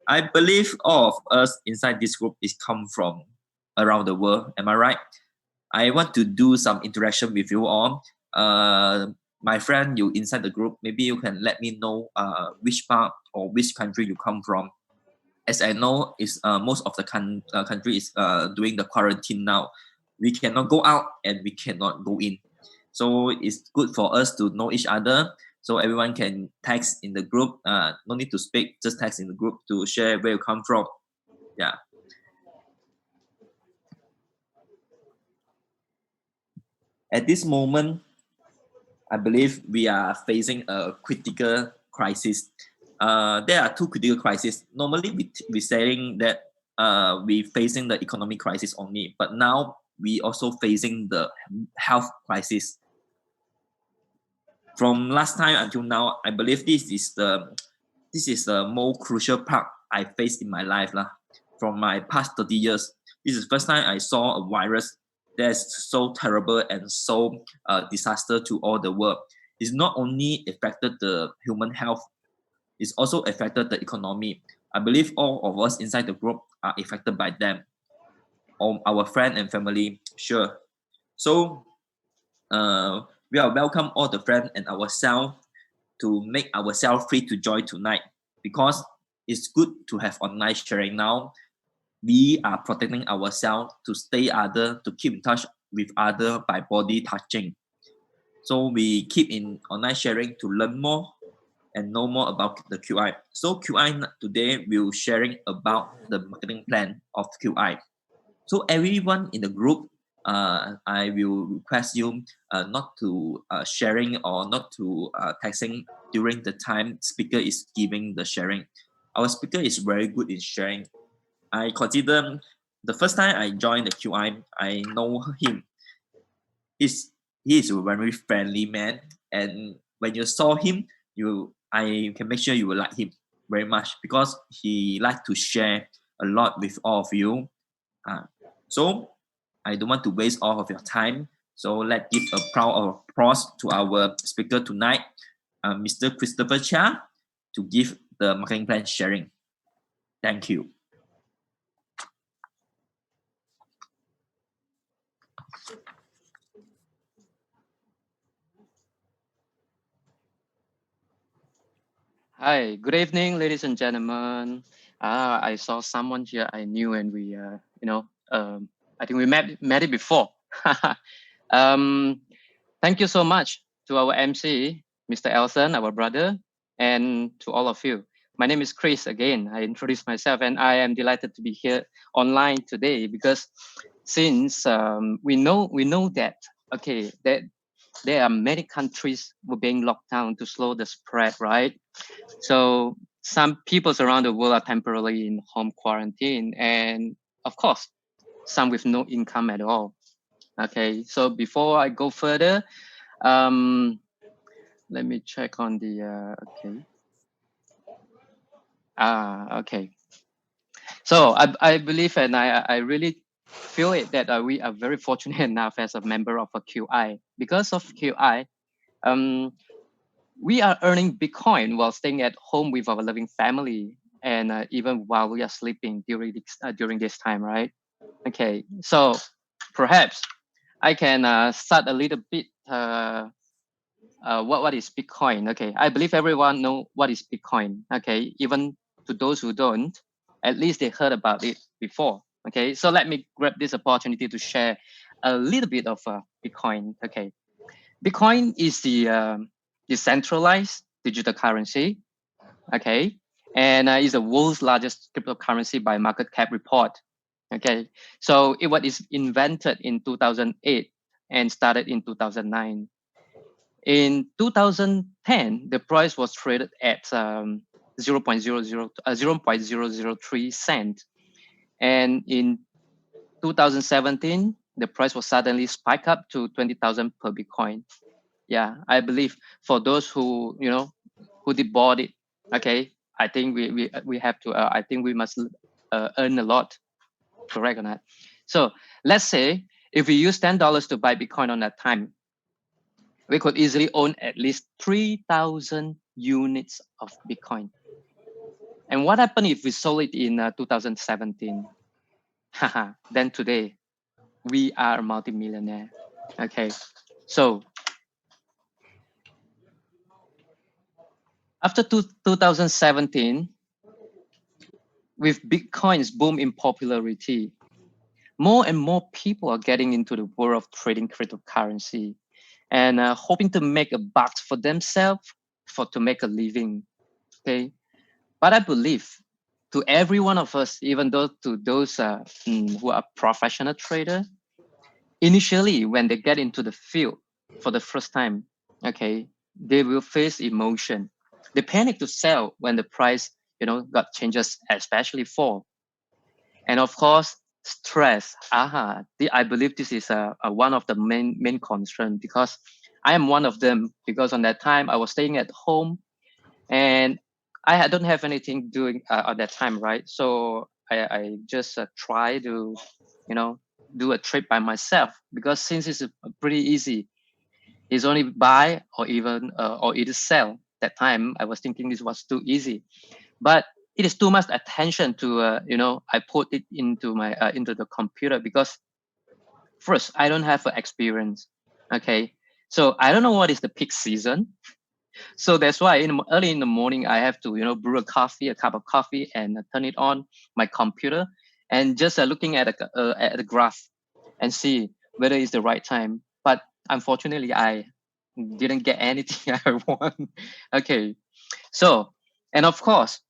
I believe all of us inside this group is come from around the world. Am I right? I want to do some interaction with you all. My friend, you inside the group, maybe you can let me know which part or which country you come from. As I know, is most of the country is doing the quarantine now. We cannot go out and we cannot go in. So it's good for us to know each other. So everyone can text in the group. No need to speak, just text in the group to share where you come from. Yeah. At this moment, I believe we are facing a critical crisis. There are two critical crises. Normally, we saying that we facing the economic crisis only, but now we also facing the health crisis. From last time until now, I believe this is the most crucial part I faced in my life lah. From my past 30 years, this is the first time I saw a virus that's so terrible and so disaster to all the world. It's not only affected the human health, it's also affected the economy. I believe all of us inside the group are affected by them, all our friend and family, sure. So we are welcome all the friends and ourselves to make ourselves free to join tonight because it's good to have online sharing now. We are protecting ourselves to stay other, to keep in touch with other by body touching. So we keep in online sharing to learn more and know more about the QI. So QI today will sharing about the marketing plan of QI. So everyone in the group, I will request you not to sharing or not to texting during the time speaker is giving the sharing. Our speaker is very good in sharing. I consider the first time I joined the QI, I know him. He's, he is a very friendly man, and when you saw him, I can make sure you will like him very much because he like to share a lot with all of you. So I don't want to waste all of your time. So let's give a proud of applause to our speaker tonight, Mr. Christopher Chia, to give the marketing plan sharing. Thank you. Hi, good evening, ladies and gentlemen. I saw someone here I knew, and we, I think we met it before. um, thank you so much to our MC, Mr. Elson, our brother, and to all of you. My name is Chris. Again, I introduced myself, and I am delighted to be here online today because since we know that that there are many countries were being locked down to slow the spread, right? So some peoples around the world are temporarily in home quarantine, and of course, some with no income at all. Okay, so before I go further, um, let me check on the okay. Okay. So I believe and I really feel it that we are very fortunate enough as a member of a QI. Because of QI, um, we are earning Bitcoin while staying at home with our loving family, and even while we are sleeping during this time, right? Okay, so perhaps I can start a little bit. What is Bitcoin? Okay, I believe everyone know what is Bitcoin. Okay, even to those who don't, at least they heard about it before. Okay, so let me grab this opportunity to share a little bit of Bitcoin. Okay, Bitcoin is the decentralized digital currency. Okay, and is the world's largest cryptocurrency by market cap report. Okay, so it was invented in 2008 and started in 2009. In 2010, the price was traded at 0.003 cent, and in 2017, the price was suddenly spike up to 20,000 per Bitcoin. Yeah, I believe for those who who did bought it, okay, I think we have to. I think we must earn a lot, correct or not? So let's say if we use $10 to buy Bitcoin on that time, we could easily own at least 3,000 units of Bitcoin. And what happened if we sold it in 2017? Then today, we are a multimillionaire. Okay, so after 2017, with Bitcoin's boom in popularity, more and more people are getting into the world of trading cryptocurrency and hoping to make a buck for themselves, to make a living. Okay, but I believe to every one of us, even though to those who are professional trader, initially when they get into the field for the first time, okay, they will face emotion. They panic to sell when the price, got changes, especially fall. And of course, stress. I believe this is one of the main concern, because I am one of them, because on that time I was staying at home and don't have anything doing at that time, right? So I just try to, do a trade by myself, because since it's pretty easy, it's only buy or even or either sell. That time I was thinking this was too easy, but it is too much attention to I put it into my into the computer, because first I don't have experience. Okay, so I don't know what is the peak season. So that's why early in the morning I have to brew a cup of coffee, and turn it on my computer, and just looking at the graph and see whether it's the right time. But unfortunately I didn't get anything I want. Okay, so, and of course,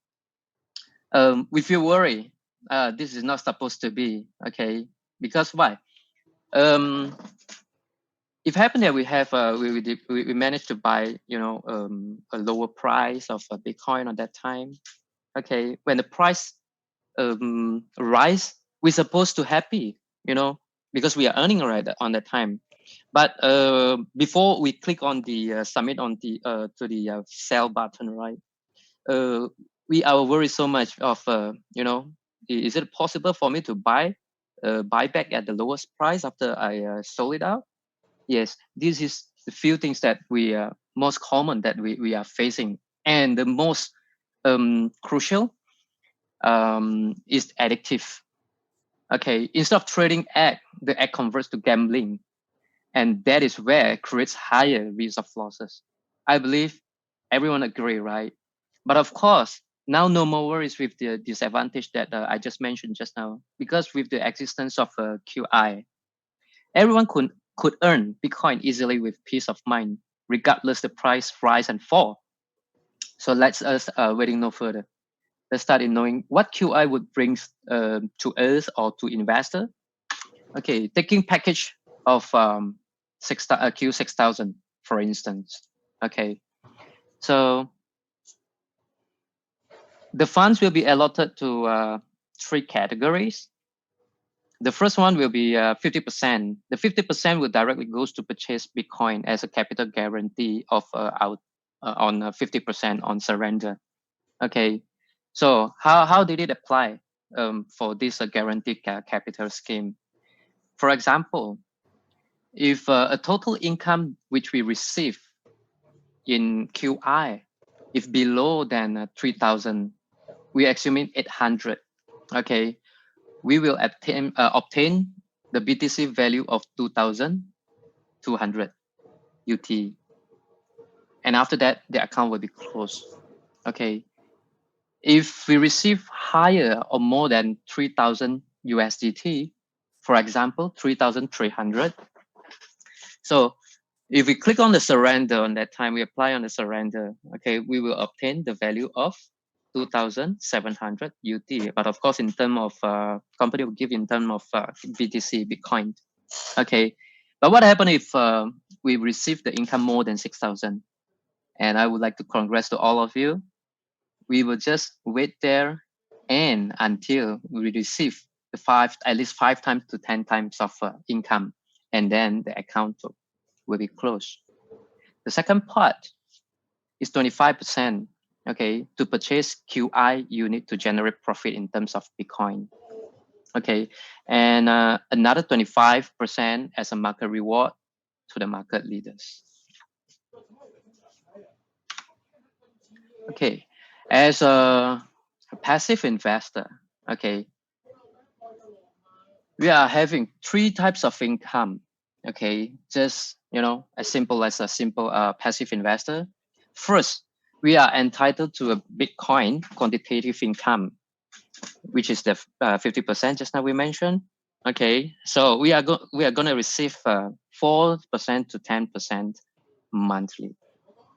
we feel worry. This is not supposed to be. Okay, because why? um if happened that we have we managed to buy a lower price of a Bitcoin at that time. Okay, when the price rise, we're supposed to happy, because we are earning right on that time. But before we click on the submit on the to the sell button, right? uh, we are worried so much of is it possible for me to buy back at the lowest price after I sold it out? Yes, this is the few things that we most common that we are facing, and the most crucial is addictive. Okay, instead of trading egg, the egg converts to gambling, and that is where it creates higher risk of losses. I believe everyone agree, right? But of course, now no more worries with the disadvantage that I just mentioned just now, because with the existence of QI, everyone could earn Bitcoin easily with peace of mind, regardless the price rise and fall. So let's us waiting no further. Let's start in knowing what QI would bring to us or to investor. Okay, taking package of Q6000 for instance. Okay, so the funds will be allotted to three categories. The first one will be 50%. The 50% will directly goes to purchase Bitcoin as a capital guarantee of out on 50% on surrender. Okay, so how did it apply for this guaranteed capital scheme? For example, if a total income which we receive in QI, if below than 3,000, we assuming 800. Okay, we will obtain the BTC value of 2,200 UT, and after that the account will be closed. Okay, if we receive higher or more than 3,000 USDT, for example 3,300, so if we click on the surrender on that time, we apply on the surrender, okay, we will obtain the value of 2,700 UT. But of course, in terms of company will give in terms of BTC, Bitcoin. Okay, but what happens if we receive the income more than 6,000? And I would like to congrats to all of you. We will just wait there and until we receive the at least 5 times to 10 times of income, and then the account will be closed. The second part is 25%. Okay, to purchase QI, you need to generate profit in terms of Bitcoin. Okay, and another 25% as a market reward to the market leaders. Okay, as passive investor, okay, we are having three types of income. Okay, just as simple as a simple passive investor. First, we are entitled to a Bitcoin quantitative income, which is the 50% just now we mentioned. Okay, so we are going to receive 4% to 10% monthly.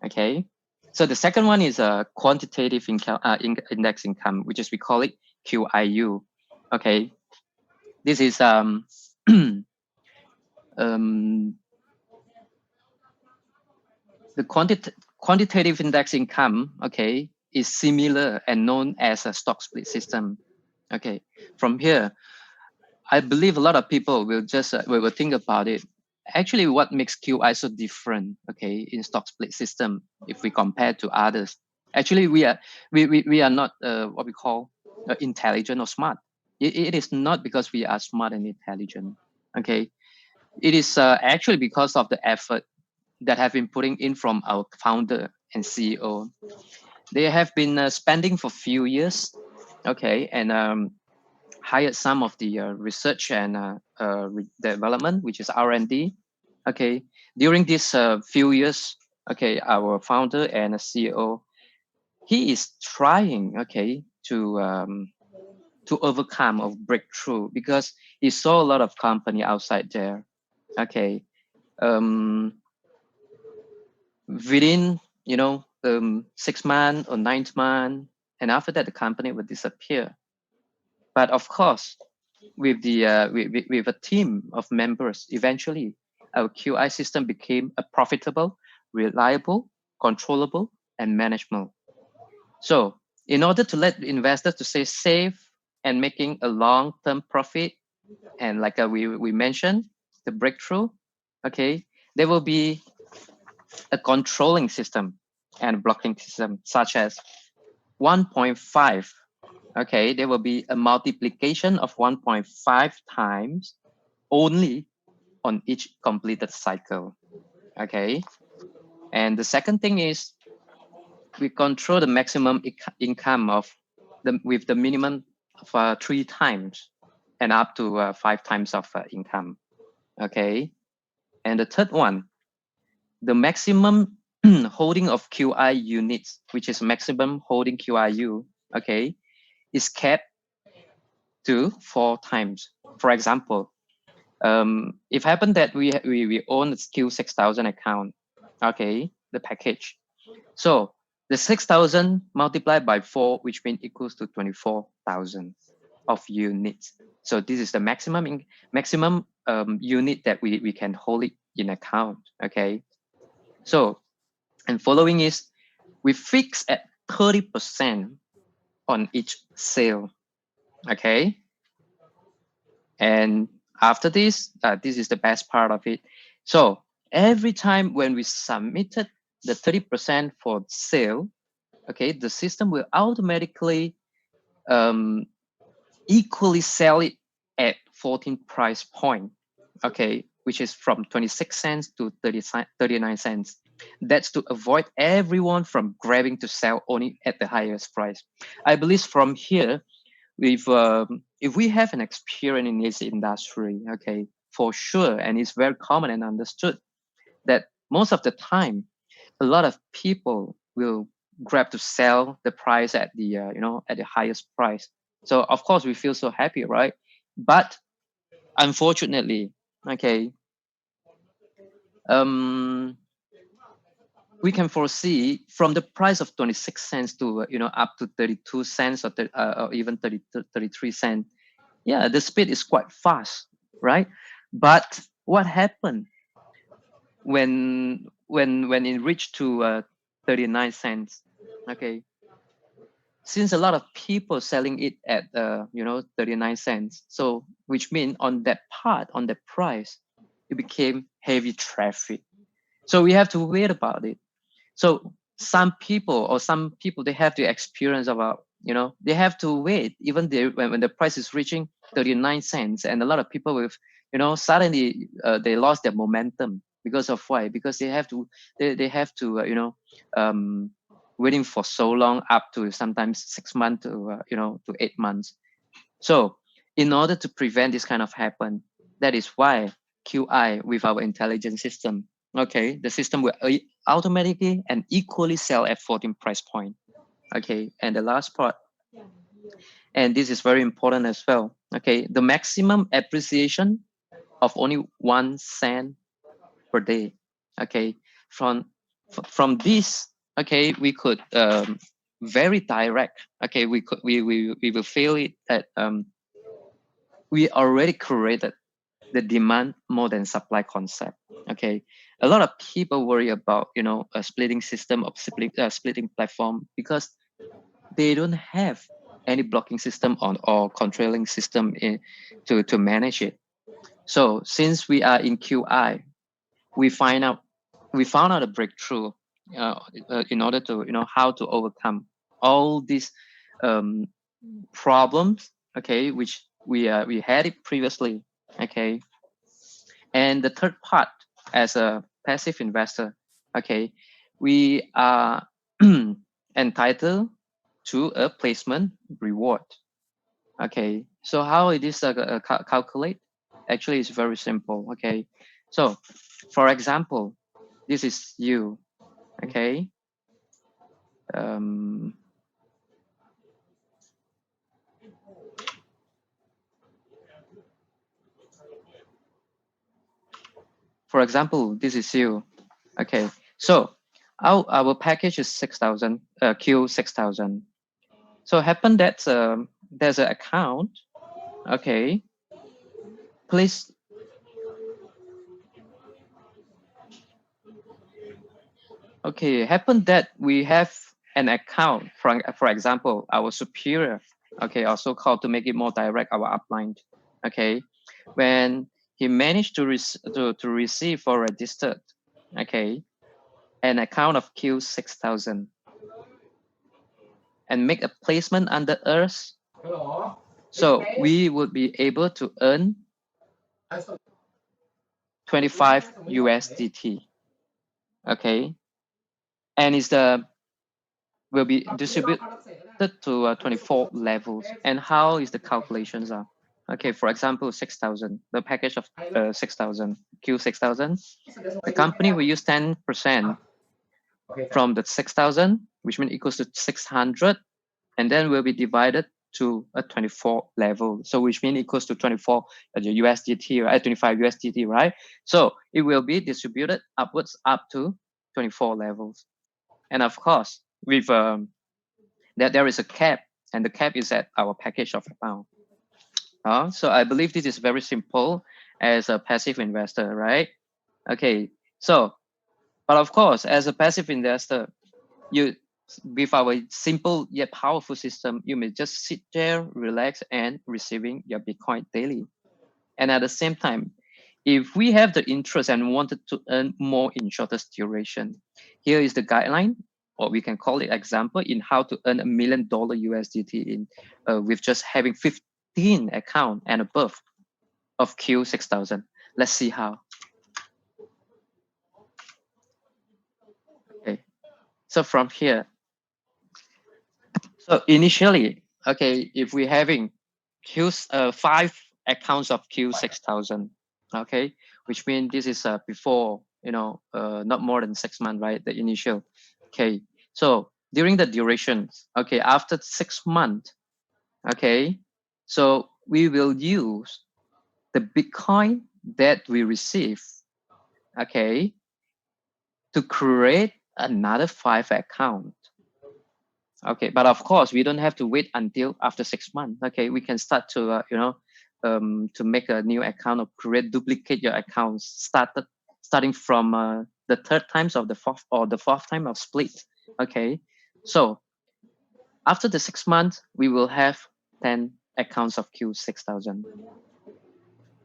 Okay, so the second one is a quantitative income, index income, which is we call it QIU. Okay, this is the quantitative index income, okay, is similar and known as a stock split system. Okay, from here, I believe a lot of people will just will think about it. Actually, what makes QI so different, okay, in stock split system if we compare to others? Actually, we are not what we call intelligent or smart. It is not because we are smart and intelligent. Okay, it is actually because of the effort that have been putting in from our founder and CEO. They have been spending for few years, okay, and hired some of the research and development, which is R&D. Okay, during these few years, okay, our founder and CEO, he is trying, okay, to overcome or breakthrough because he saw a lot of company outside there. Okay, within 6 months or 9 months, and after that the company would disappear. But of course, with the with a team of members, eventually our QI system became a profitable, reliable, controllable, and manageable. So in order to let investors to stay safe and making a long-term profit, and like we mentioned, the breakthrough, okay, there will be a controlling system and blocking system such as 1.5. Okay, there will be a multiplication of 1.5 times only on each completed cycle. Okay, and the second thing is we control the maximum income of with the minimum of 3 times and up to 5 times of income. Okay, and the third one, the maximum holding of QI units, which is maximum holding QIU, okay, is capped to 4 times. For example, if happened that we own the Q6000 account, okay, the package. So the 6,000 multiplied by 4, which means equals to 24,000 of units. So this is the maximum unit that we can hold it in account. Okay. So, and following is we fix at 30% on each sale. Okay. And after this, this is the best part of it. So every time when we submitted the 30% for sale, okay, the system will automatically equally sell it at 14 price point, okay, which is from 26 cents to 39 cents. That's to avoid everyone from grabbing to sell only at the highest price. I believe from here, if we have an experience in this industry, okay, for sure, and it's very common and understood that most of the time, a lot of people will grab to sell the price at the at the highest price. So of course we feel so happy, right? But unfortunately, okay, we can foresee from the price of 26 cents to up to 32 cents or even 33 cents. Yeah, the speed is quite fast, right? But what happened when it reached to 39 cents? Okay, since a lot of people selling it at 39 cents, so which means on that part, on the price, it became heavy traffic. So we have to wait about it. So some people they have the experience about they have to wait even when the price is reaching 39 cents, and a lot of people with suddenly they lost their momentum because of why? Because they have to waiting for so long, up to sometimes 6 months to to 8 months. So in order to prevent this kind of happen, that is why QI with our intelligent system, okay, the system will automatically and equally sell at 14 price point. Okay, and the last part, and this is very important as well. Okay, the maximum appreciation of only 1 cent per day. Okay, from this, okay, we could very direct. Okay, we will feel it that we already created the demand more than supply concept. Okay, a lot of people worry about a splitting system of splitting platform because they don't have any blocking system on or controlling system to manage it. So since we are in QI, we found out a breakthrough in order to how to overcome all these um, problems. Okay, which we had it previously. Okay, and the third part, as a passive investor, okay, we are entitled to a placement reward. Okay, so how it is calculate? Actually, it's very simple. Okay, so for example, this is you. Okay, for example, this is you. Okay, so our package is 6,000 Q 6,000. So happen that there's an account. Okay, please. Okay, happen that we have an account, for example, our superior, okay, also called, to make it more direct, our upline, okay, when he managed to receive or registered, okay, an account of Q 6,000 and make a placement under us, so we would be able to earn 25 USDT, okay, and it's the will be distributed to 24 levels. And how is the calculations are? Okay, for example, 6,000, the package of 6,000, Q 6,000, the company will use 10% from the 6,000, which means equals to 600, and then will be divided to a 24 level. So which means equals to 24 USDT, right? 25 USDT, right? So it will be distributed upwards up to 24 levels. And of course, with that there is a cap, and the cap is at our package of amount. So I believe this is very simple as a passive investor, right? Okay, so, but of course, as a passive investor, you, with our simple yet powerful system, you may just sit there, relax, and receiving your Bitcoin daily. And at the same time, if we have the interest and wanted to earn more in shortest duration, here is the guideline, or we can call it example, in how to earn $1 million USDT in with just having 15 account and above of Q 6,000. Let's see how. Okay, so from here, so initially, okay, if we're having Q 5 accounts of Q 6,000, okay, which means this is before not more than 6 months, right? The initial. Okay, so during the duration, okay, after 6 months, okay, so we will use the Bitcoin that we receive, okay, to create another 5 account. Okay, but of course we don't have to wait until after 6 months. Okay, we can start to to make a new account or duplicate your accounts starting from the third times of the fourth time of split. Okay, so after the 6 months, we will have 10 accounts of Q 6,000.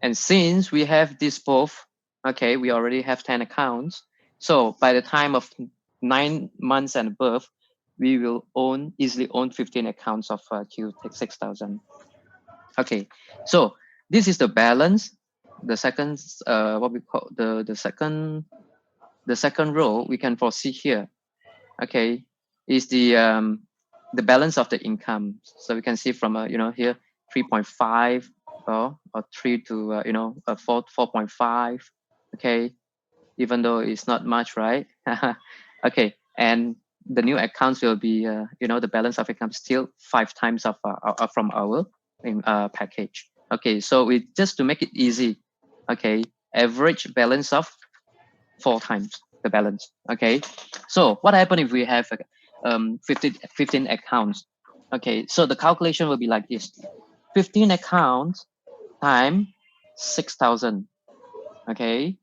And since we have this both, okay, we already have 10 accounts. So by the time of 9 months and above, we will easily own 15 accounts of Q 6,000. Okay, so this is the balance. The second, what we call the second row, we can foresee here. Okay, is the balance of the income. So we can see from here 3.5 or 3 to 4.5. Okay, even though it's not much, right? Okay, and the new accounts will be the balance of income still 5 times of from our package. Okay, so we just to make it easy. Okay, average balance of 4 times the balance. Okay, so what happens if we have 15 accounts? Okay, so the calculation will be like this: 15 accounts times 6,000. Okay,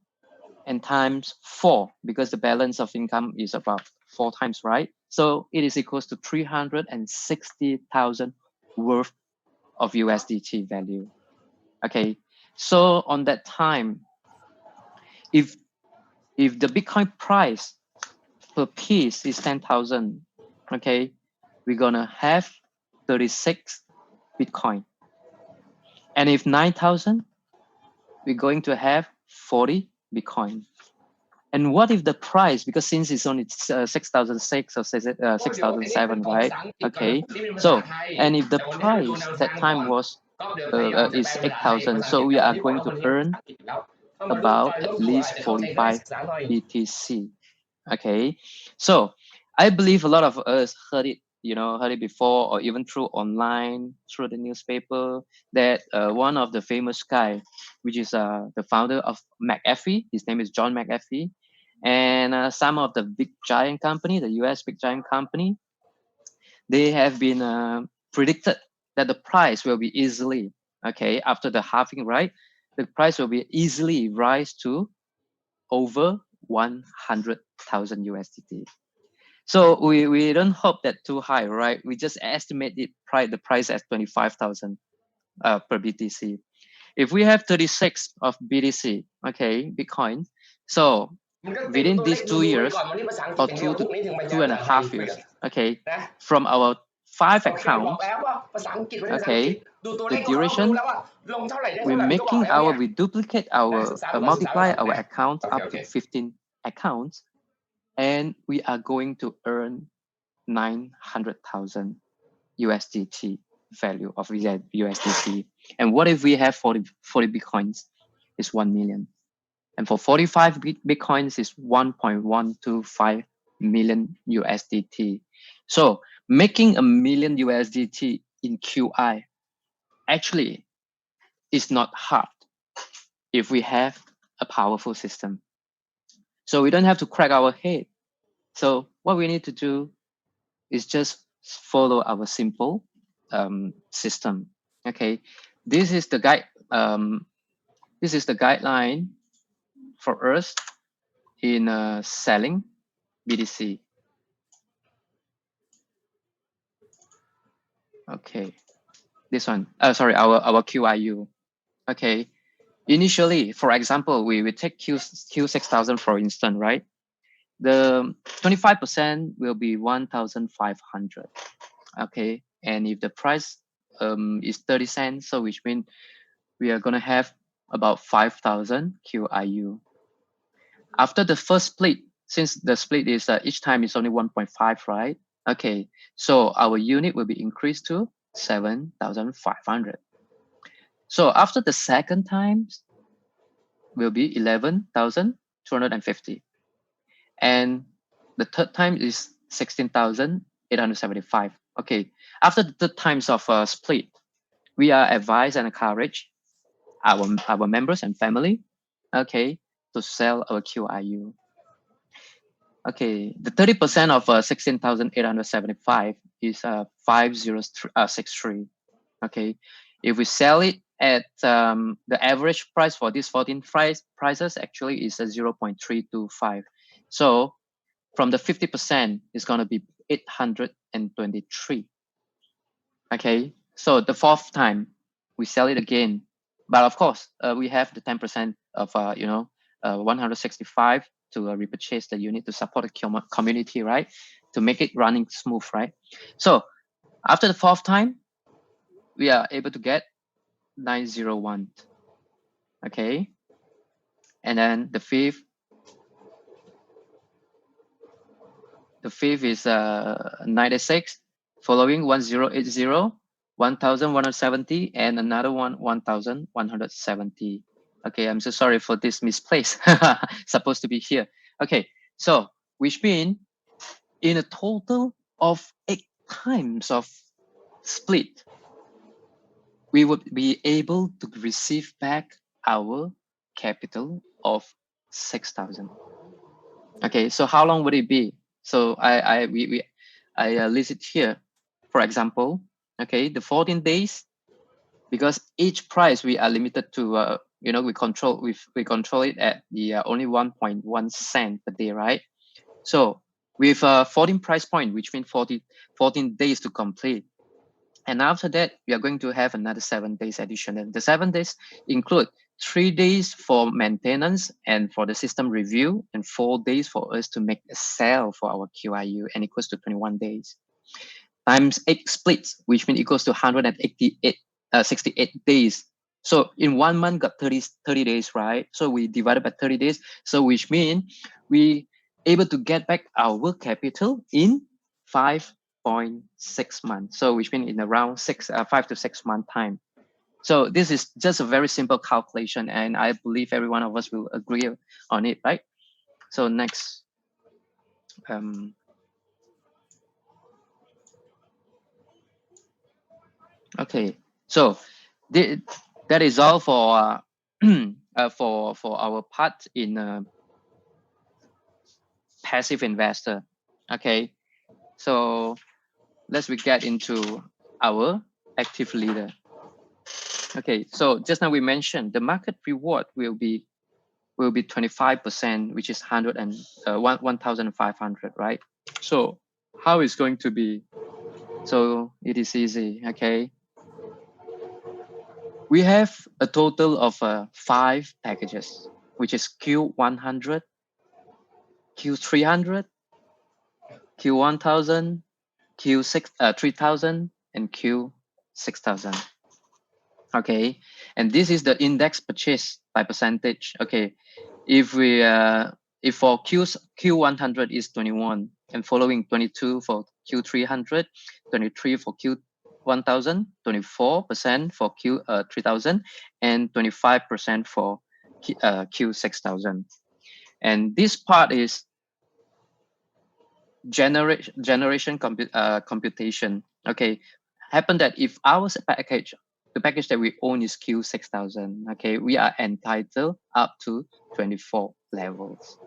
and times 4, because the balance of income is about 4 times, right? So it is equals to 360,000 worth of USDT value. Okay, so on that time, if the Bitcoin price per piece is 10,000, okay, we're gonna have 36 Bitcoin. And if 9,000, we're going to have 40 Bitcoin. And what if the price, because since it's only 6,006 or 6,007, right? Okay, so, and if the price that time was is 8,000, so we are going to earn about at least 45 BTC. Okay, so I believe a lot of us heard it, heard it before, or even through online, through the newspaper, that one of the famous guy, which is the founder of McAfee, his name is John McAfee, and some of the big giant company, the US big giant company, they have been predicted that the price will be easily, okay, after the halving, right? The price will be easily rise to over 100,000 USDT. So we don't hope that too high, right? We just estimate the price as 25,000 per BTC. If we have 36 of BTC, okay, Bitcoin, so within these 2 years or 2.5 years, okay, from our 5 accounts, okay, the duration, we duplicate our multiply our account up to 15 accounts, and we are going to earn 900,000 USDT value of USDT. And what if we have 40 Bitcoins? It's 1 million. And for 45 Bitcoins is 1.125 million USDT. So making a million USDT in QI actually is not hard if we have a powerful system. So we don't have to crack our head. So what we need to do is just follow our simple system. Okay, this is the guide. This is the guideline for us in selling BTC. Okay, this one. Sorry, our QIU. Okay, initially, for example, we take Q6000 for instance, right? The 25% will be 1,500. Okay, and if the price is 30 cents, so which means we are gonna have about 5,000 QIU. After the first split, since the split is each time is only 1.5, right? Okay, so our unit will be increased to 7,500. So after the second time will be 11,250. And the third time is 16,875. Okay, after the third times of split, we are advised and encouraged our members and family, okay, to sell our QIU. Okay, the 30% of 16,875 is 5,063. Okay, if we sell it at the average price for these 14 prices actually is 0.325. So from the 50%, it's going to be 823. Okay, so the fourth time we sell it again, but of course we have the 10% of 165 to repurchase the unit to support the community, right? To make it running smooth, right? So after the fourth time, we are able to get 901. Okay, and then the fifth, The fifth is 96, following 1080, 1170, and another one 1170. Okay, I'm so sorry for this misplace. Supposed to be here. Okay, so which means in a total of 8 times of split, we would be able to receive back our capital of 6,000. Okay, so how long would it be? So I list it here. For example, okay, the 14 days, because each price we are limited to, we control it at the only 1.1 cent per day, right? So with 14 price point, which means 14 days to complete. And after that, we are going to have another 7 days additional. The 7 days include 3 days for maintenance and for the system review, and 4 days for us to make a sale for our QIU, and equals to 21 days. Times 8 splits, which means equals to 68 days. So in 1 month got 30 days, right? So we divided by 30 days. So which means we able to get back our capital in 5.6 months. So which means in around 5 to 6 month time. So this is just a very simple calculation, and I believe every one of us will agree on it, right? So next. Okay, so that is all for for our part in passive investor. Okay, so let's get into our active leader. Okay, so just now we mentioned the market reward will be 25%, which is 1,500, right? So how is going to be? So it is easy. Okay, we have a total of 5 packages, which is Q100, Q300, Q1000, Q3000, and Q6000. Okay, and this is the index purchase by percentage. Okay, if for Q100 is 21, and following 22 for Q300, 23 for Q1000, 24% for Q3000, and 25% for Q6000. And this part is generation computation. Okay, happen that if our package, the package that we own is Q6000, okay, we are entitled up to 24 levels.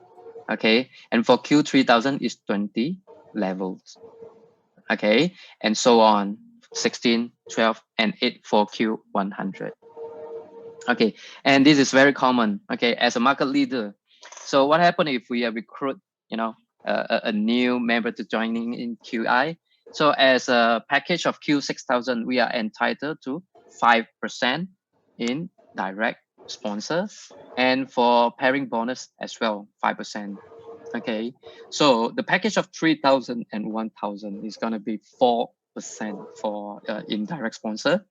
Okay, and for Q3000 is 20 levels. Okay, and so on, 16, 12, and 8 for Q100. Okay, and this is very common. Okay, as a market leader. So what happens if we recruit, a new member to joining in QI? So as a package of Q6000, we are entitled to 5% in direct sponsor, and for pairing bonus as well, 5%. Okay, so the package of 3,000 and 1,000 is going to be 4% for indirect sponsor,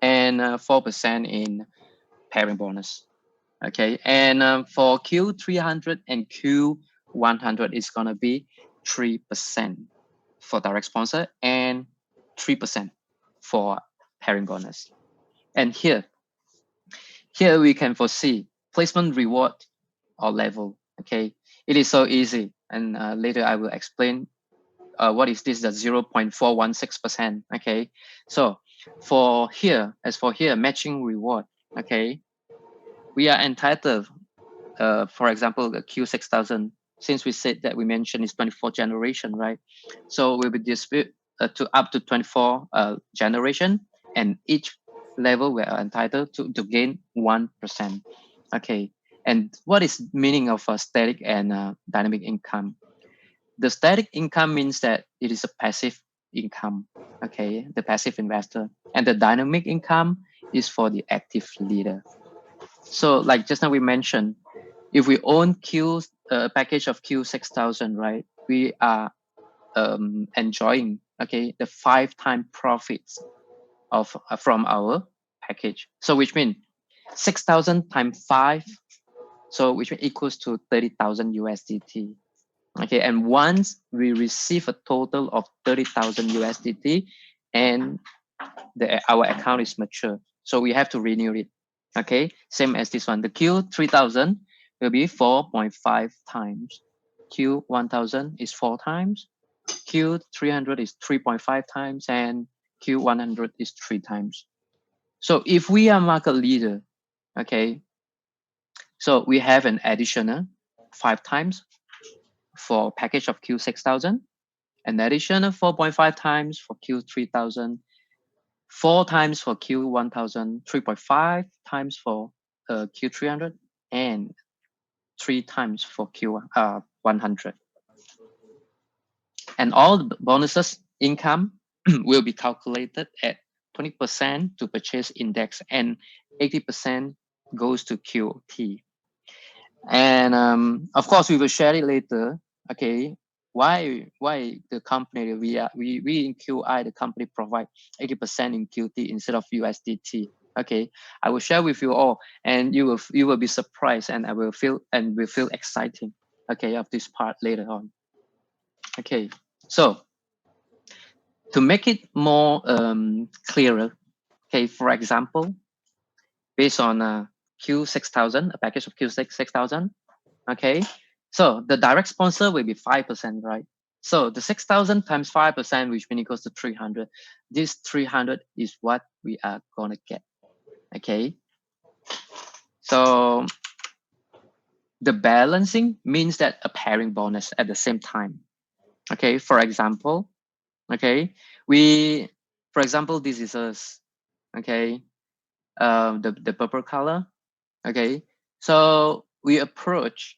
and 4% in pairing bonus. Okay, and for Q300 and Q100 is going to be 3% for direct sponsor and 3% for pairing bonus. And here we can foresee placement reward or level. Okay, it is so easy, and later I will explain what is this, the 0.416%. Okay, so for here, matching reward. Okay, we are entitled, for example, the Q6000, since we said that we mentioned is 24 generation, right? So we'll be dispute to up to 24 generation, and each level we are entitled to gain 1%. Okay, and what is meaning of static and dynamic income? The static income means that it is a passive income. Okay, the passive investor, and the dynamic income is for the active leader. So like just now we mentioned, if we own package of Q6000, right, we are enjoying, okay, the 5 times profits of from our package. So which means 6,000 times 5, so which equals to 30,000 USDT. Okay, and once we receive a total of 30,000 USDT and our account is mature, so we have to renew it. Okay, same as this one. The Q3000 will be 4.5 times. Q1000 is 4 times. Q300 is 3.5 times, and Q100 is 3 times. So if we are market leader, okay, so we have an additional 5 times for package of Q6000, an additional 4.5 times for Q3000, 4 times for Q1000, 3.5 times for Q300, and 3 times for Q100. And all the bonuses income will be calculated at 20% to purchase index and 80% goes to QT. And of course, we will share it later. Okay, why the company we in QI the company provide 80% in QT instead of USDT. Okay, I will share with you all, and you will be surprised, and will feel exciting. Okay, of this part later on. Okay, so to make it more clearer, okay, for example, based on Q6000, a package of Q6000, okay, so the direct sponsor will be 5%, right? So the 6,000 times 5%, which means equals to 300. This 300 is what we are gonna get, okay? So the balancing means that a pairing bonus at the same time, okay? For example, okay, for example, this is us, okay? The purple color, okay? So we approach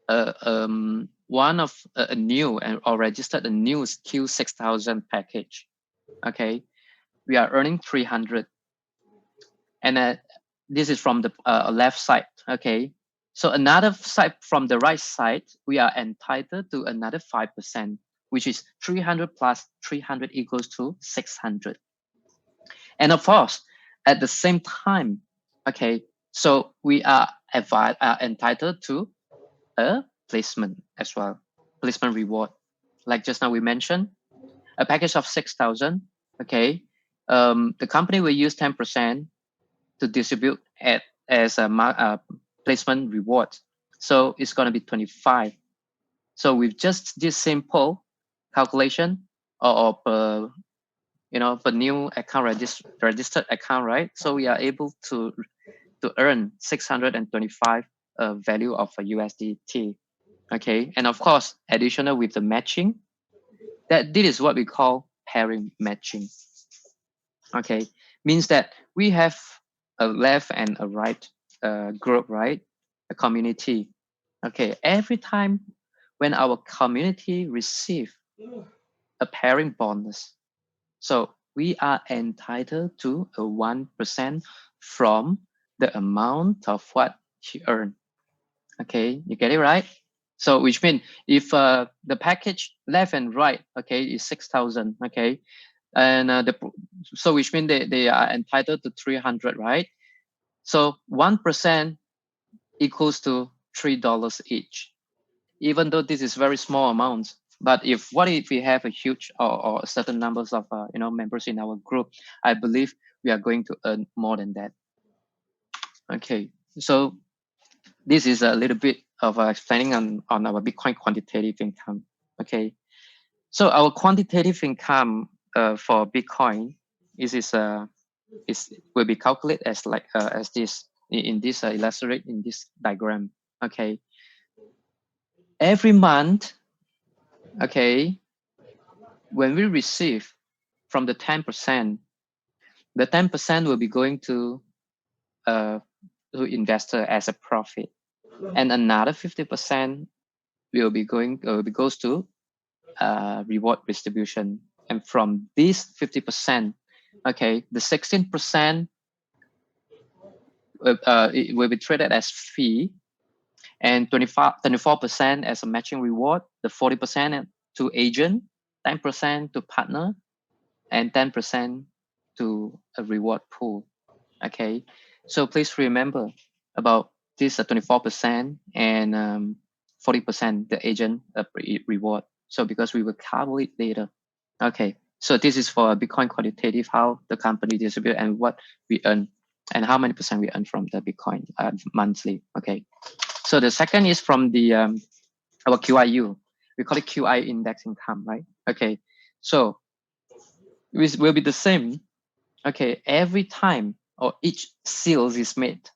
one of a new or registered a new Q6000 package. Okay, we are earning 300, and this is from the left side. Okay, so another side from the right side, we are entitled to another 5%, which is 300 plus 300 equals to 600. And of course, at the same time, okay, so we are entitled to a placement as well, placement reward. Like just now we mentioned, a package of 6,000, okay, the company will use 10% to distribute as a placement reward. So it's going to be 25. So with just this simple calculation or per, for new account registered account, right? So we are able to earn 625 value of a USDT. Okay, and of course, additional with the matching, that this is what we call pairing matching. Okay, means that we have a left and a right group, right? A community. Okay, every time when our community receive a pairing bonus, so we are entitled to a 1% from the amount of what he earned. Okay, you get it right? So which means if the package left and right, okay, is 6,000, okay, and so which means they are entitled to 300, right? So 1% equals to $3 each. Even though this is very small amounts, but what if we have a huge or certain numbers of members in our group? I believe we are going to earn more than that. Okay, so this is a little bit of explaining on our Bitcoin quantitative income. Okay, so our quantitative income for Bitcoin will be calculated as like as this in this illustrate in this diagram. Okay, every month, okay, when we receive from the 10%, the 10% will be going to investor as a profit, and another 50% will be goes to reward distribution. And from this 50%, okay, the 16% it will be treated as fee, and 24% as a matching reward, the 40% to agent, 10% to partner, and 10% to a reward pool. Okay, so please remember about this 24% and 40% the agent reward. So because we will calculate later. Okay, so this is for Bitcoin quantitative, how the company distribute and what we earn and how many percent we earn from the Bitcoin monthly. Okay, so the second is from the our QIU. We call it QI index income, right? Okay, so it will be the same. Okay, every time or each sales is made,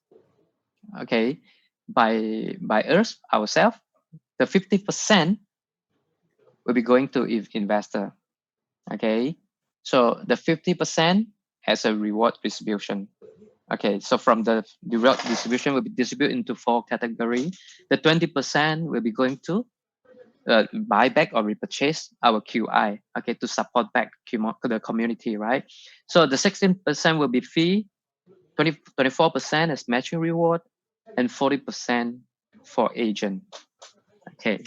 okay, by us ourselves, the 50% will be going to investor. Okay, so the 50% as a reward distribution. Okay, so from the reward distribution will be distributed into 4 categories. The 20% will be going to buy back or repurchase our QI, okay, to support back the community, right? So the 16% will be fee, 24% as matching reward, and 40% for agent. Okay.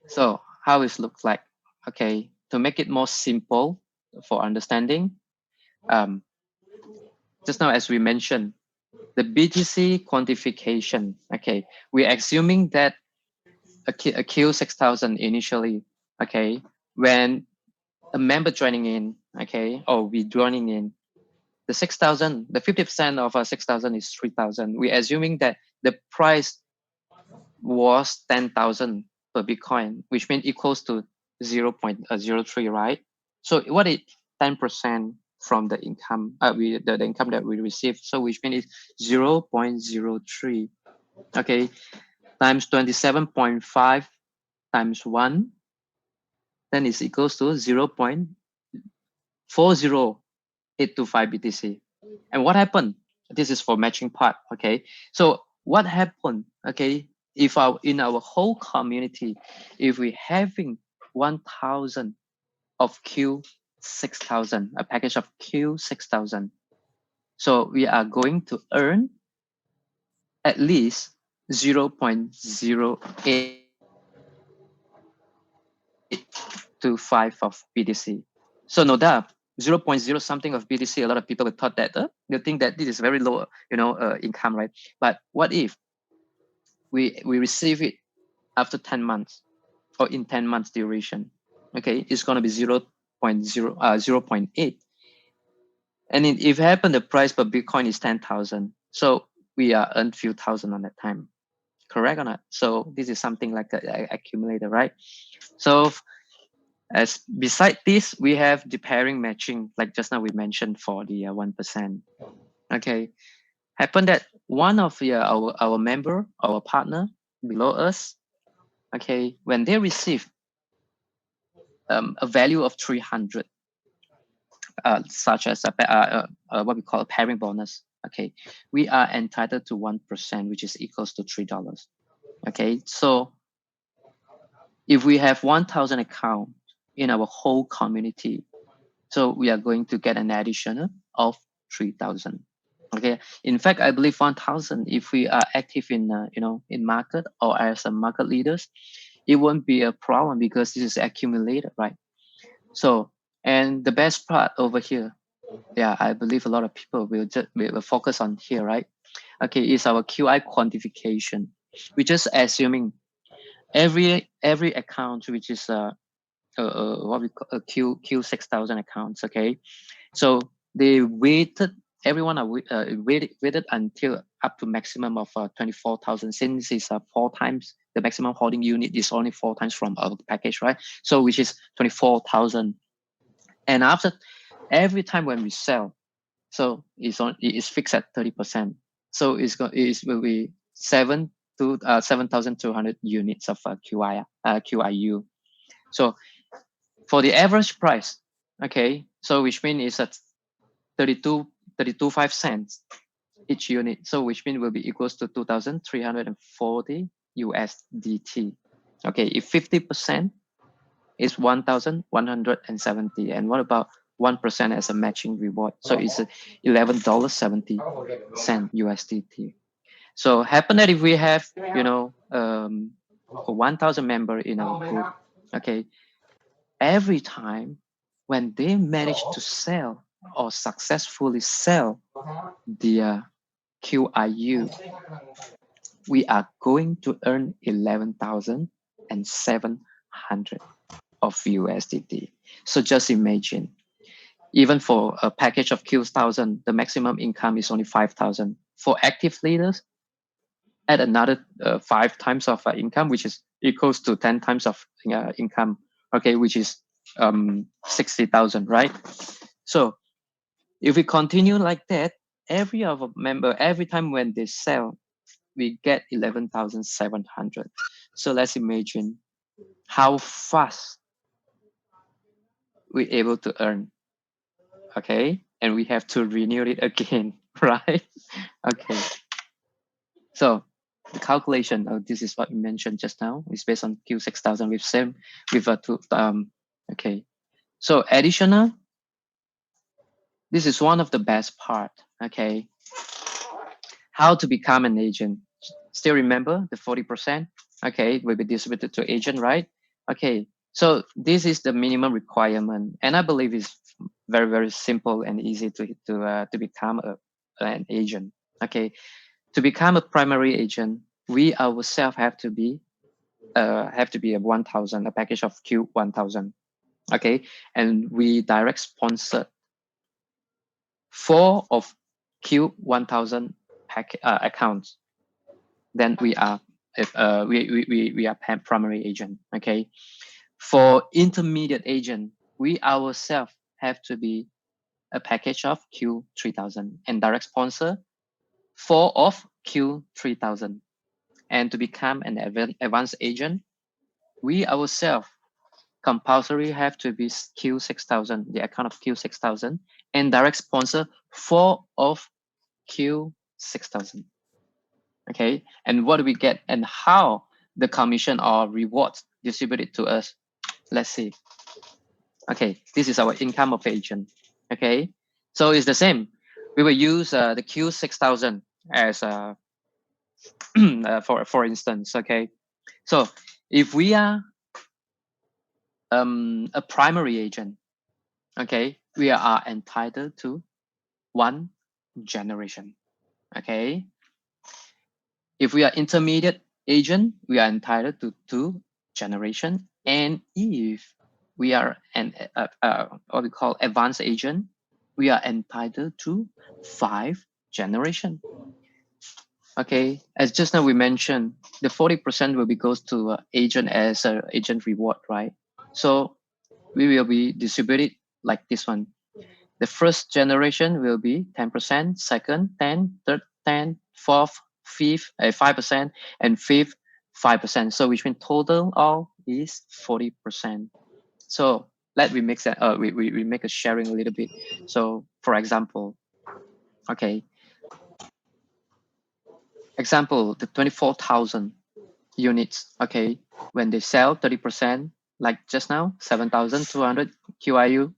So how it looks like? Okay, to make it more simple for understanding, just now as we mentioned, the BTC quantification. Okay, we're assuming that a Q6000 initially. Okay, when a member joining in, okay, or we joining in, the 6,000, the 50% of 6,000 is 3,000. We're assuming that the price was 10,000 per Bitcoin, which means equals to 0.03, right? So what is 10% from the income, the income that we receive? So which means it's 0.03, okay, times 27.5 times 1, then it's equals to 0.40825 BTC. And what happened? This is for matching part, okay? So what happened, okay, if in our whole community, if we having 1,000 of Q6000, a package of Q6000, so we are going to earn at least 0.0825 of BTC. So no doubt, 0.0 something of BTC, a lot of people thought that they think that this is very low, income, right? But what if we receive it after 10 months or in 10 months duration? Okay, it's going to be 0.8. And if it happen, the price per Bitcoin is 10,000. So we are earned few thousand on that time. Correct or not? So this is something like an accumulator, right? So as beside this, we have the pairing matching, like just now we mentioned for the 1%. Okay, happen that one of our member, our partner below us, okay, when they receive a value of 300, such as what we call a pairing bonus, okay, we are entitled to 1%, which is equals to $3. Okay, so if we have 1,000 accounts in our whole community, so we are going to get an additional of 3,000. Okay, in fact, I believe 1,000, if we are active in in market or as a market leaders, it won't be a problem because this is accumulated, right? So, and the best part over here, yeah, I believe a lot of people will focus on here, right? Okay, is our QI quantification. We're just assuming every account which is what we call a Q6000 accounts. Okay, so they weighted everyone are weighted until up to maximum of 24,000, since it's 4 times the maximum holding unit is only 4 times from our package, right? So which is 24,000. And after every time when we sell, so it's fixed at 30%. So it will be 7,200 units of QIU. So for the average price, okay, so which means it's at 32.5 cents each unit. So which means will be equals to 2,340 USDT. Okay, if 50% is 1,170, and what about 1% as a matching reward? So it's $11.70 USDT. So happen that if we have 1,000 member in our group, okay, every time when they manage to sell or successfully sell the QIU, we are going to earn 11,700 of USDT. So just imagine, even for a package of Q1000, the maximum income is only 5,000. For active leaders, add another 5 times of income, which is equals to 10 times of income, okay, which is 60,000, right? So if we continue like that, every of a member, every time when they sell, we get 11,700. So let's imagine how fast we're able to earn, okay? And we have to renew it again, right? Okay. So the calculation, this is what we mentioned just now, is based on Q6000 with same, with a two, okay. So additional, this is one of the best part, okay? How to become an agent. Still remember the 40%, okay, will be distributed to agent, right? Okay, so this is the minimum requirement, and I believe it's very, very simple and easy to become an agent, okay? To become a primary agent, we ourselves have to be a 1,000, a package of Q1000, okay? And we direct sponsor 4 of Q1000 accounts. Then we are we are primary agent, okay? For intermediate agent, we ourselves have to be a package of Q3000 and direct sponsor 4 of Q3000. And to become an advanced agent, we ourselves compulsory have to be Q6000, the account of Q6000, and direct sponsor 4 of Q6000. Okay, and what do we get and how the commission or rewards distributed to us? Let's see. Okay, this is our income of agent. Okay, so it's the same. We will use the Q6000 as for instance. Okay, so if we are a primary agent, okay, we are entitled to 1 generation. Okay, if we are intermediate agent, we are entitled to 2 generation. And if we are an what we call advanced agent, we are entitled to 5 generation. Okay, as just now we mentioned, the 40% will be goes to agent as a agent reward, right? So we will be distributed like this one. The first generation will be 10%, second 10, third 10, fourth, fifth 5%, and fifth 5%. So which means total all is 40%. So let we make that we make a sharing a little bit. So for example, okay, example the 24,000 units. Okay, when they sell 30%, like just now 7,200 QIU.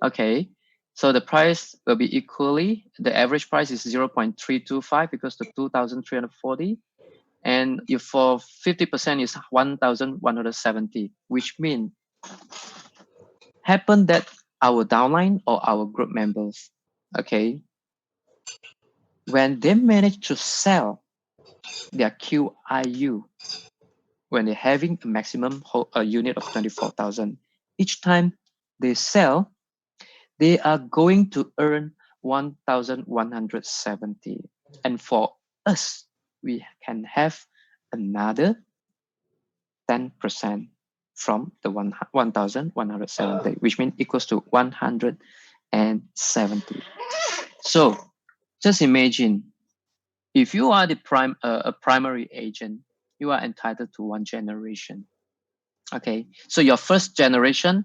Okay, so the price will be equally, the average price is 0.325 because the 2,340. And if for 50% is 1,170, which means happen that our downline or our group members, okay, when they manage to sell their QIU, when they're having a maximum unit of 24,000, each time they sell, they are going to earn 1,170. And for us, we can have another 10% from the 1,170, which means equals to 170. So just imagine, if you are a primary agent, you are entitled to 1 generation. Okay, so your first generation,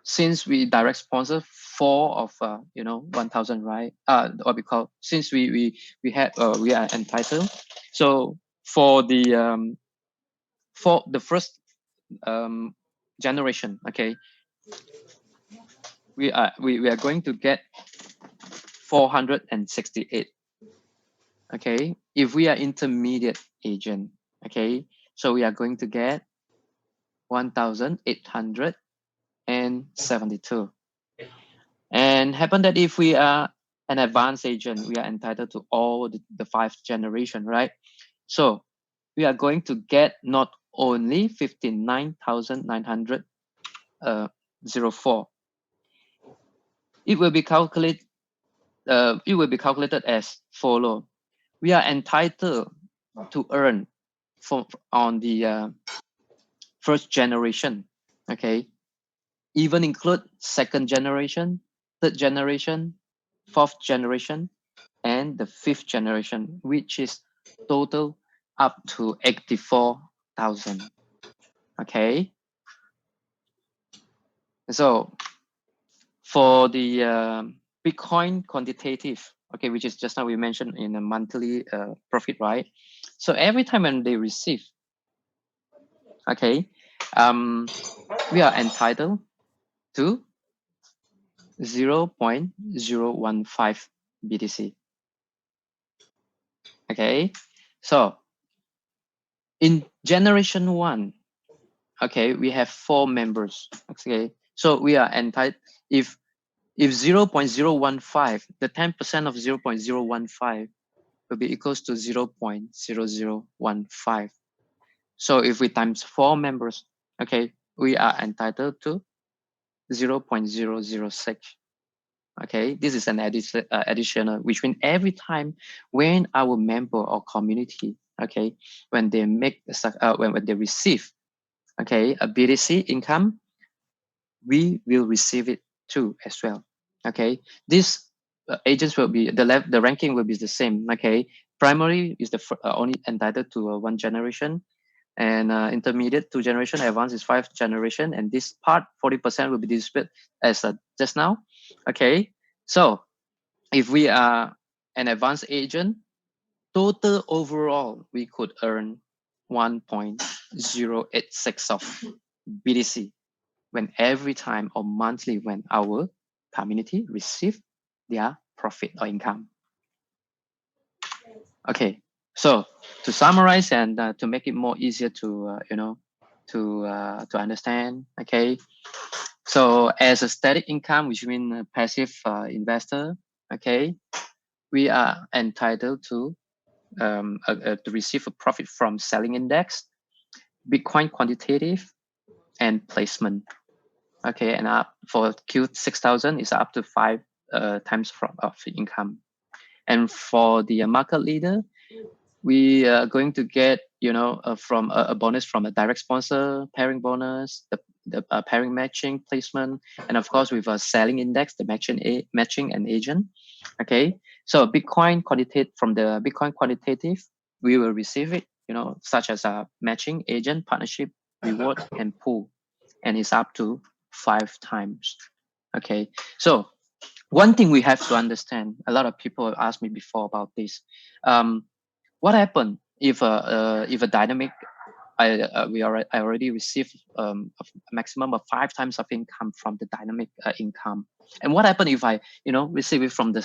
since we direct sponsor 4 of 1,000, right? What we call, since we are entitled. So for the first generation, okay, we are going to get 468. Okay, if we are intermediate agent, okay, so we are going to get 1,872. And happen that if we are an advanced agent, we are entitled to all the 5 generation, right? So we are going to get not only 59,904. It will be calculated. It will be calculated as follow. We are entitled to earn on the first generation. Okay, even include second generation, third generation, fourth generation, and the fifth generation, which is total up to 84,000. Okay, so for the Bitcoin quantitative, okay, which is just now we mentioned in a monthly profit, right? So every time when they receive, okay, we are entitled to 0.015 BTC. Okay, so in generation one, okay, we have 4 members. Okay, so we are entitled if 0.015, the 10% of 0.015 will be equals to 0.0015. So if we times 4 members, okay, we are entitled to 0.006. Okay, this is an additional, which means every time when our member or community, okay, when they make when they receive, okay, a BTC income, we will receive it too as well. Okay, these agents will be the ranking will be the same. Okay, primary is the only entitled to 1 generation, and intermediate 2 generation, advanced is 5 generation, and this part 40% will be distributed as just now. Okay, so if we are an advanced agent, total overall we could earn 1.086 of BTC when every time or monthly when our community receive their profit or income. Okay, so to summarize and to make it more easier to to understand. Okay, so as a static income, which means a passive investor, okay, we are entitled to receive a profit from selling index, Bitcoin quantitative, and placement. Okay, and up for Q6000 is up to 5 times of income. And for the market leader, we are going to get from a bonus from a direct sponsor, pairing bonus, the pairing matching placement, and of course with a selling index, the matching and agent. Okay, so Bitcoin quantitative, from the Bitcoin quantitative, we will receive it, such as a matching, agent, partnership, reward, and pool, and it's up to 5 times. Okay, so one thing we have to understand, a lot of people have asked me before about this. What happened if a dynamic, I already received a maximum of 5 times of income from the dynamic income, and what happened if I receive it from the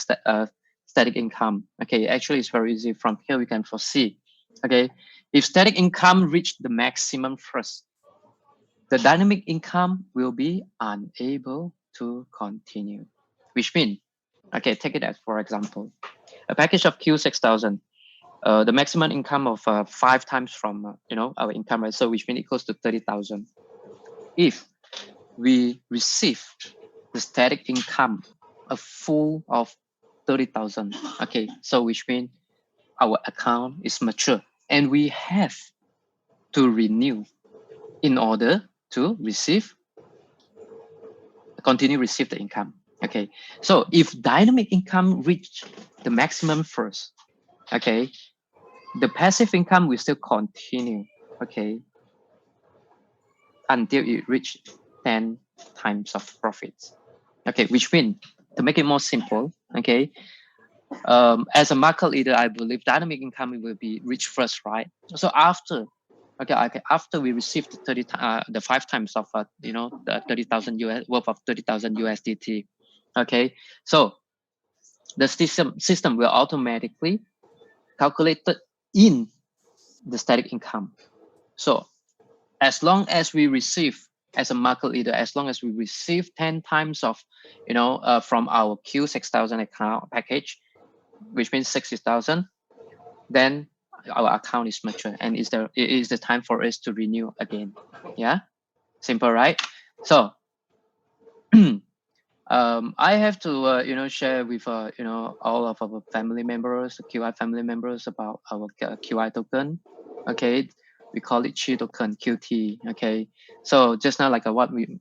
static income? Okay, actually it's very easy. From here we can foresee. Okay, if static income reached the maximum first, the dynamic income will be unable to continue, which means, okay, take it as for example, a package of Q6000. The maximum income of 5 times from our income, right? So which means equals to 30,000. If we receive the static income a full of 30,000, okay, so which means our account is mature and we have to renew in order to continue receive the income. Okay, so if dynamic income reach the maximum first, okay, the passive income will still continue, okay, until it reach 10 times of profits. Okay, which means, to make it more simple, okay, as a market leader, I believe dynamic income will be reached first, right? So after, after we receive the 5 times of the 30,000 US worth of 30,000 USDT, okay, so the system will automatically calculate it in the static income. So as long as we receive, as a market leader, as long as we receive 10 times of from our Q6000 account package, which means 60,000, then our account is mature and it is the time for us to renew again. Yeah, simple, right? So I have to share with all of our family members, QI family members, about our QI token. Okay, we call it Qi token, QT. Okay, so just now, like what we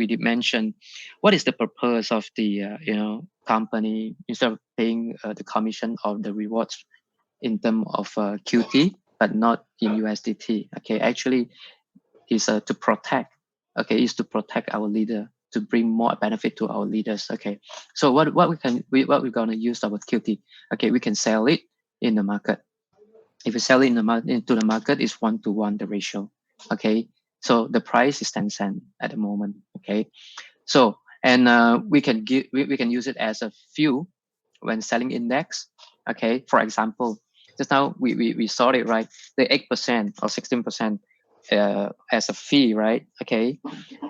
did mention, what is the purpose of the company instead of paying the commission of the rewards in terms of QT, but not in USDT. Okay, actually, is to protect. Okay, is to protect our leader, to bring more benefit to our leaders. Okay, so what we're gonna use our QT. Okay, we can sell it in the market. If we sell it into the market, is 1-to-1 the ratio. Okay, so the price is 10 cents at the moment. Okay, so and we can use it as a fuel when selling index. Okay, for example, just now we saw it, right? The 8% or 16% as a fee, right? Okay,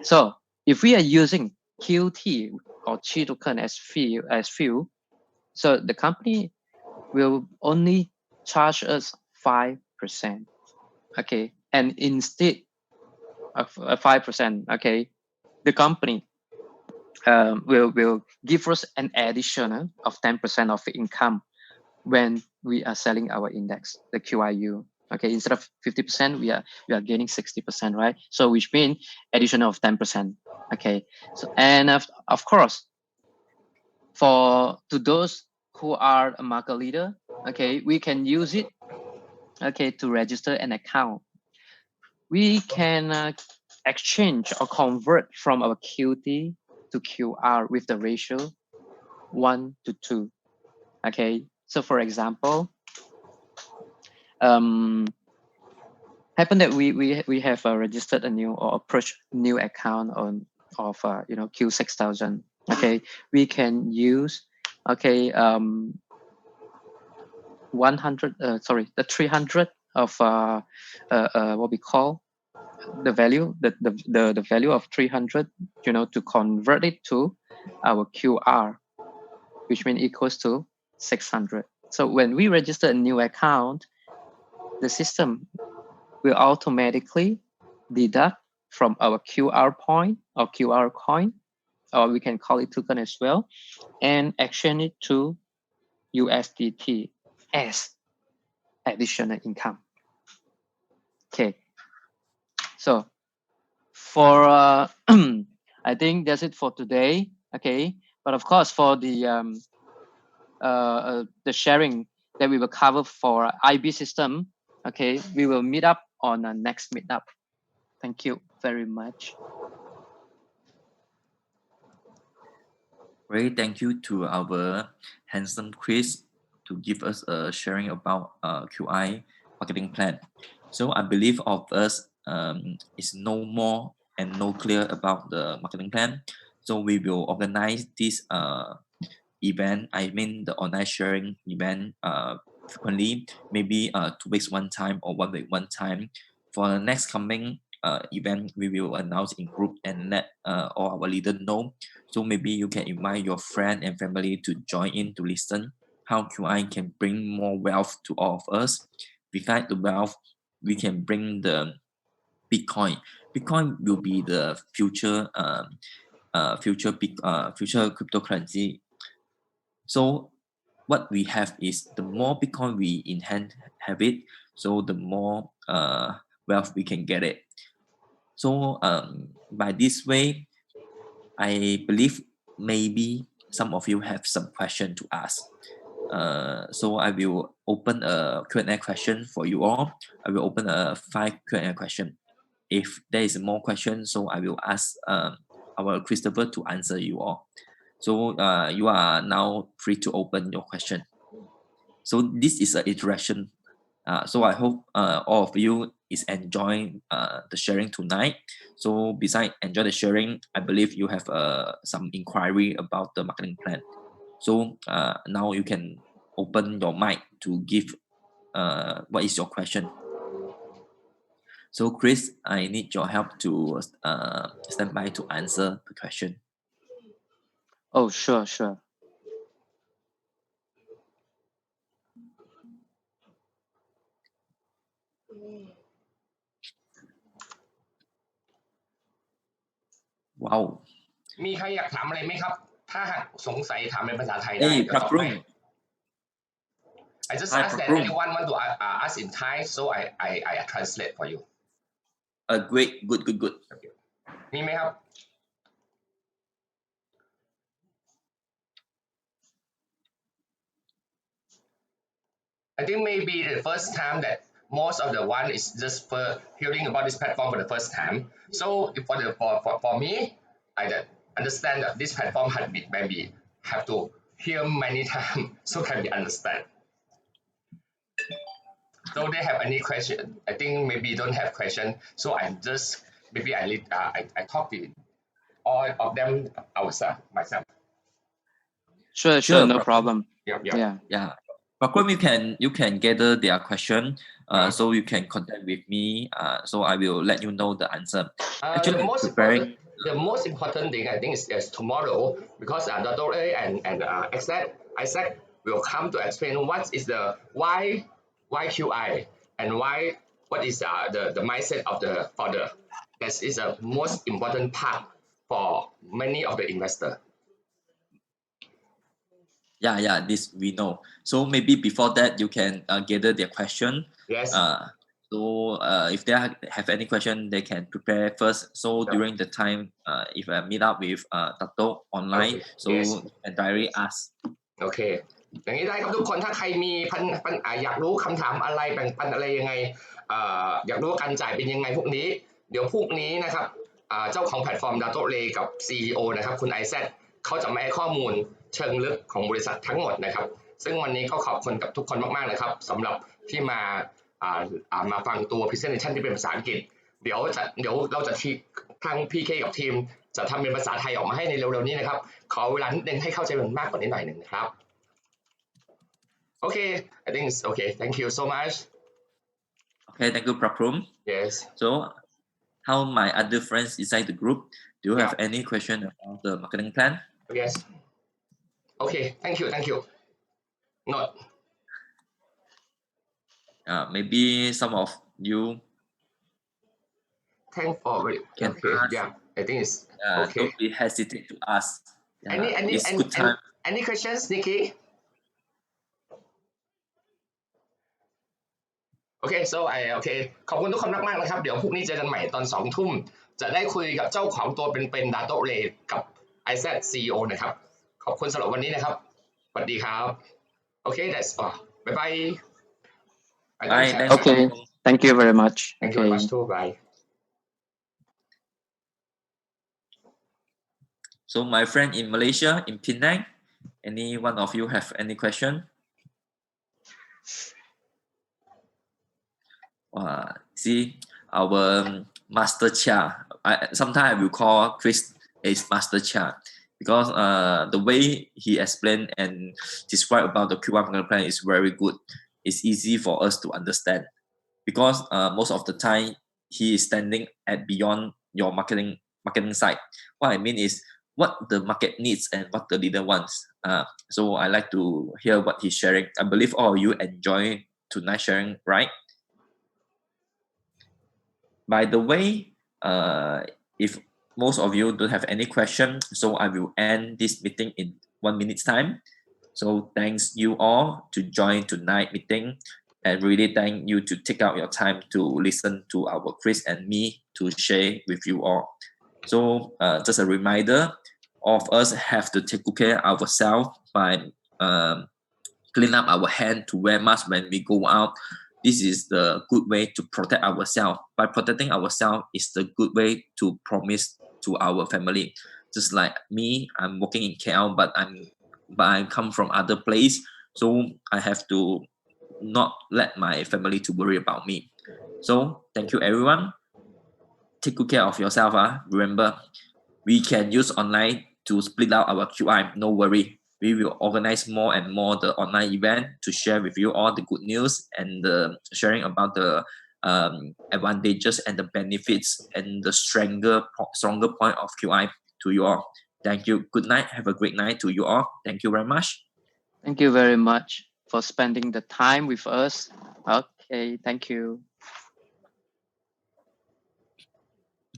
so if we are using QT or Qi token as fuel, so the company will only charge us 5%. Okay, and instead of 5%, okay, the company will give us an additional of 10% of the income when we are selling our index, the QIU. Okay, instead of 50%, we are gaining 60%, right? So which means additional of 10%. Okay, so and of course, to those who are a market leader, okay, we can use it, okay, to register an account. We can exchange or convert from our QT to QR with the ratio 1-to-2. Okay, so for example, happen that we have registered a new or approached new account of Q6000. Okay, we can use 300 of what we call the value, the value of 300, to convert it to our QR, which means equals to 600. So when we register a new account, the system will automatically deduct from our QR point or QR coin, or we can call it token as well, and exchange it to USDT as additional income. Okay, so for I think that's it for today. Okay, but of course for the sharing that we will cover for IB system, okay, we will meet up on the next meetup. Thank you very much. Great, thank you to our handsome Chris to give us a sharing about QI marketing plan. So I believe all of us is no more and no clear about the marketing plan. So we will organize this event. I mean the online sharing event frequently, maybe 2 weeks one time or 1 week one time. For the next coming event, we will announce in group and let all our leaders know. So maybe you can invite your friend and family to join in to listen how QI can bring more wealth to all of us. Besides the wealth, we can bring the Bitcoin. Bitcoin will be the future future cryptocurrency. So what we have is the more Bitcoin we in hand have it, so the more wealth we can get it. So by this way, I believe maybe some of you have some question to ask. So I will open a Q&A question for you all. I will open a 5 Q&A question. If there is more questions, so I will ask our Christopher to answer you all. So you are now free to open your question. So this is an interaction. So I hope all of you is enjoying the sharing tonight. So besides enjoy the sharing, I believe you have some inquiry about the marketing plan. So now you can open your mic to give what is your question. So Chris, I need your help to stand by to answer the question. Oh, sure. มีใครอยากถามอะไรไหมครับถ้าหากสงสัยถามเป็นภาษาไทยได้ Hey, เดี๋ยวตอบให้ Prakrum. I just Hi, ask that Prakrum. anyone want to ask in Thai so I translate for you Great, good. มีไหมครับ I think maybe the first time that most of the one is just for hearing about this platform for the first time. So for me, I understand that this platform had been maybe have to hear many times so can be understand. So they have any question? I think maybe don't have question. So I'm just maybe I talk to all of them myself. Sure, no Prakrum. problem. Yeah. Yeah. Prakrum, you can gather their question. Mhm. So you can contact with me. So I will let you know the answer. The Actually, most preparing. most important thing I think is tomorrow because Dr. A and Isaac will come to explain what is the why QI and what is the mindset of the founder. That is the most important part for many of the investor. Yeah, this we know. So maybe before that, you can gather their question. Yes. So if they have any question, they can prepare first. So during the time, if I meet up with Tato online, Okay. so Yes. you can directly ask. โอเคอย่างนี้ได้ครับทุกคนถ้าใครมีอยากรู้คำถามอะไรแบ่งปันอะไรยังไงอยากรู้ว่าการจ่ายเป็นยังไงพวกนี้เดี๋ยวพวกนี้นะครับเจ้าของแพลตฟอร์ม Dato Lay กับ CEO นะครับคุณ Isaac เขาจะมาให้ข้อมูลเชิงลึกของบริษัททั้งหมดนะครับซึ่งวันนี้ก็ขอบคุณกับทุกคนมากๆนะครับสำหรับที่มาฟังตัว presentation ที่เป็นภาษาอังกฤษเดี๋ยวเราจะทาง PK กับทีมจะทำเป็นภาษาไทยออกมาให้ในเร็วๆนี้นะครับขอเวลานิดนึงให้เข้าใจมันมากกว่านี้หน่อยนึงนะครับ Okay, I think it's okay. Thank you so much. Okay, thank you, Prakrum. Yes. So, how my other friends inside the group? Do you have Yeah. any question about the marketing plan? Yes. Okay. Thank you. Not. Maybe some of you Thank for can okay. ask. Yeah. I think it's okay. Don't be hesitate to ask. It's good time. Any questions, Nikki? Okay, so โอเคขอบคุณทุกคนมากๆนะครับเดี๋ยวพรุ่งนี้เจอกันใหม่ตอน2 ทุ่มจะได้คุยกับเจ้าของตัวเป็นๆ Dato Lay กับ Isaac CEO นะครับขอบคุณสำหรับวันนี้นะครับสวัสดีครับ Okay, that's all. Bye bye. Bye. Thanks. Okay, thank you very much. Thank you very much too. Bye. So my friend in Malaysia, in Penang, any one of you have any question? See, our Master Chia. Sometimes I will call Chris as Master Chia because the way he explained and described about the QR marketing plan is very good. It's easy for us to understand because most of the time he is standing at beyond your marketing side. What I mean is what the market needs and what the leader wants. So I like to hear what he's sharing. I believe all of you enjoy tonight sharing, right? By the way, if most of you don't have any question, so I will end this meeting in 1 minute's time. So thanks you all to join tonight meeting and really thank you to take out your time to listen to our Chris and me to share with you all. So just a reminder, all of us have to take good care of ourselves by clean up our hand to wear mask when we go out. This is the good way to protect ourselves. By protecting ourselves is the good way to promise to our family. Just like me, I'm working in KL, but I come from other place, so I have to not let my family to worry about me. So thank you everyone. Take good care of yourself. Remember, we can use online to split out our QI. No worry. We will organize more and more the online event to share with you all the good news and the sharing about the advantages and the benefits and the stronger point of QI to you all. Thank you. Good night. Have a great night to you all. Thank you very much. Thank you very much for spending the time with us. Okay, thank you.